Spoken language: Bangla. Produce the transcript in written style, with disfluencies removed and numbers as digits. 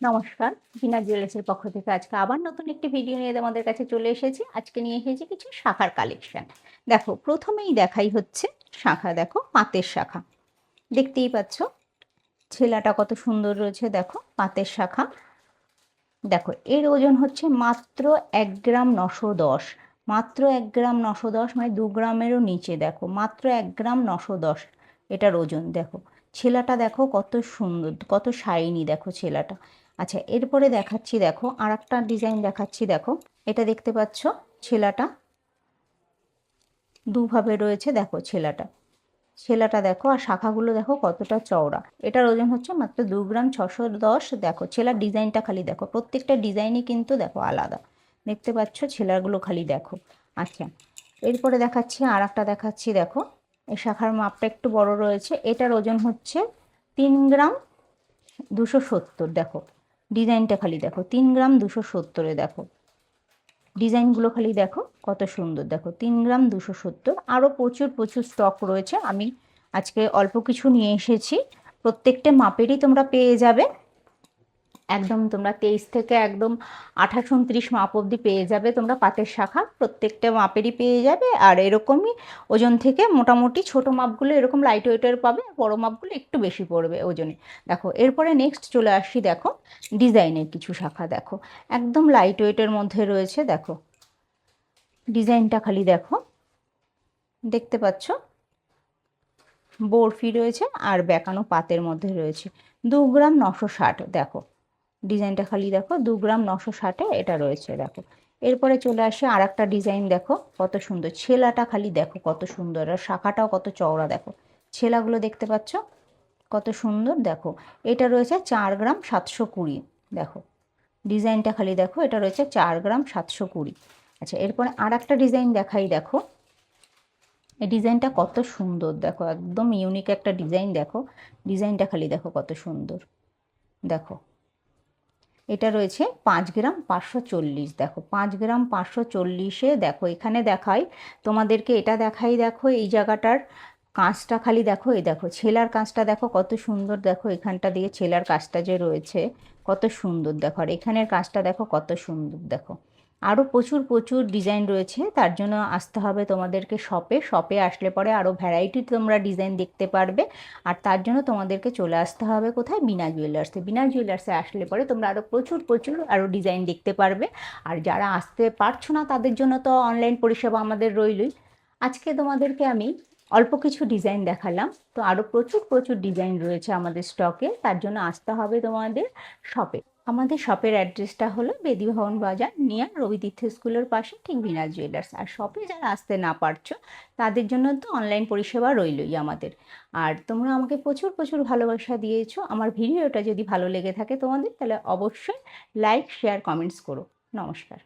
নমস্কার, বিনা জুয়েলার্সের পক্ষ থেকে আজকে আবার নতুন একটি ভিডিও নিয়ে তোমাদের কাছে চলে এসেছি। আজকে নিয়ে এসেছি কিছু শাখার কালেকশন। দেখো, প্রথমেই দেখাই হচ্ছে শাখা। দেখো, পাতের শাখা। দেখতেই পাচ্ছ, ছেলাটা কত সুন্দর রয়েছে। দেখো, পাতের শাখা। দেখো, এর ওজন হচ্ছে মাত্র 1 গ্রাম 910। মাত্র 1 গ্রাম 910, মানে 2 গ্রামেরও নিচে। দেখো, মাত্র 1 গ্রাম 910 এটার ওজন। দেখো, ছেলাটা দেখো কত সুন্দর, কত শাইনি। দেখো ছেলাটা। আচ্ছা, এরপরে দেখাচ্ছি। দেখো, আর একটা ডিজাইন দেখাচ্ছি। দেখো, এটা দেখতে পাচ্ছ, ছেলাটা দুভাবে রয়েছে। দেখো ছেলাটা দেখো, আর শাখাগুলো দেখো কতটা চওড়া। এটার ওজন হচ্ছে মাত্র 2 গ্রাম 610। দেখো, ছেলার ডিজাইনটা খালি দেখো, প্রত্যেকটা ডিজাইনই কিন্তু দেখো আলাদা। দেখতে পাচ্ছ, ছেলারগুলো খালি দেখো। আচ্ছা, এরপরে দেখাচ্ছি, আর একটা দেখাচ্ছি। দেখো, এই শাখার মাপটা একটু বড় রয়েছে। এটার ওজন হচ্ছে 3 গ্রাম 270। দেখো, ডিজাইনটা খালি দেখো, 3 গ্রাম 270। দেখো, ডিজাইনগুলো খালি দেখো কত সুন্দর। দেখো, 3 গ্রাম 270। আরও প্রচুর প্রচুর স্টক রয়েছে। আমি আজকে অল্প কিছু নিয়ে এসেছি। প্রত্যেকটা মাপেরই তোমরা পেয়ে যাবে। একদম তোমরা 23 থেকে একদম 28 29 মাপ অবধি পেয়ে যাবে তোমরা। পাতের শাখা প্রত্যেকটা মাপেরই পেয়ে যাবে। আর এরকমই ওজন থেকে মোটামুটি ছোট মাপগুলো এরকম লাইট ওয়েটের পাবে, বড় মাপগুলো একটু বেশি পড়বে ওজনে। দেখো, এরপরে নেক্সট চলে আসি। দেখো, ডিজাইনের কিছু শাখা। দেখো, একদম লাইট ওয়েটের মধ্যে রয়েছে। দেখো, ডিজাইনটা খালি দেখো। দেখতে পাচ্ছ, বরফি রয়েছে আর বেঁকানো পাতের মধ্যে রয়েছে। 2 গ্রাম 960। দেখো, ডিজাইনটা খালি দেখো, 2 গ্রাম 960 এটা রয়েছে। দেখো, এরপরে চলে আসে আর একটা ডিজাইন। দেখো কত সুন্দর, ছেলাটা খালি দেখো কত সুন্দর, আর শাখাটাও কত চওড়া। দেখো, ছেলাগুলো দেখতে পাচ্ছ কত সুন্দর। দেখো, এটা রয়েছে 4 গ্রাম 720। দেখো, ডিজাইনটা খালি দেখো, এটা রয়েছে 4 গ্রাম 720। আচ্ছা, এরপরে আর একটা ডিজাইন দেখাই। দেখো, এই ডিজাইনটা কত সুন্দর। দেখো, একদম ইউনিক একটা ডিজাইন। দেখো, ডিজাইনটা খালি দেখো কত সুন্দর। দেখো, এটা রয়েছে 5 গ্রাম 540। দেখো, 5 গ্রাম 540-এ দেখো, এখানে দেখাই তোমাদেরকে, এটা দেখাই। দেখো, এই জায়গাটার কাঁচটা খালি দেখো। এই দেখো, ছেলার কাঁচটা দেখো কত সুন্দর। দেখো, এখানটা দিয়ে ছেলার কাঁচটা যে রয়েছে কত সুন্দর। দেখো, আর এখানের কাঁচটা দেখো কত সুন্দর। দেখো, আরও প্রচুর প্রচুর ডিজাইন রয়েছে। তার জন্য আসতে হবে তোমাদেরকে শপে। শপে আসলে পরে আরও ভ্যারাইটি তোমরা ডিজাইন দেখতে পারবে। আর তার জন্য তোমাদেরকে চলে আসতে হবে কোথায়? বিনা জুয়েলার্সে। বিনা জুয়েলার্সে আসলে পরে তোমরা আরও প্রচুর প্রচুর আরও ডিজাইন দেখতে পারবে। আর যারা আসতে পারছো না তাদের জন্য তো অনলাইন পরিষেবা আমাদের রইলই। আজকে তোমাদেরকে আমি অল্প কিছু ডিজাইন দেখালাম। তো আরও প্রচুর প্রচুর ডিজাইন রয়েছে আমাদের স্টকে। তার জন্য আসতে হবে তোমাদের শপে। আমাদের শপের অ্যাড্রেসটা হলো বেদিভবন বাজার, নিয়ার রবিতীর্থ স্কুলের পাশে, ঠিক বিনা জুয়েলার্স। আর শপে যারা আসতে না পারছো তাদের জন্য তো অনলাইন পরিষেবা রইলই আমাদের। আর তোমরা আমাকে প্রচুর প্রচুর ভালোবাসা দিয়েছো। আমার ভিডিওটা যদি ভালো লেগে থাকে তোমাদের, তাহলে অবশ্যই লাইক শেয়ার কমেন্টস করো। নমস্কার।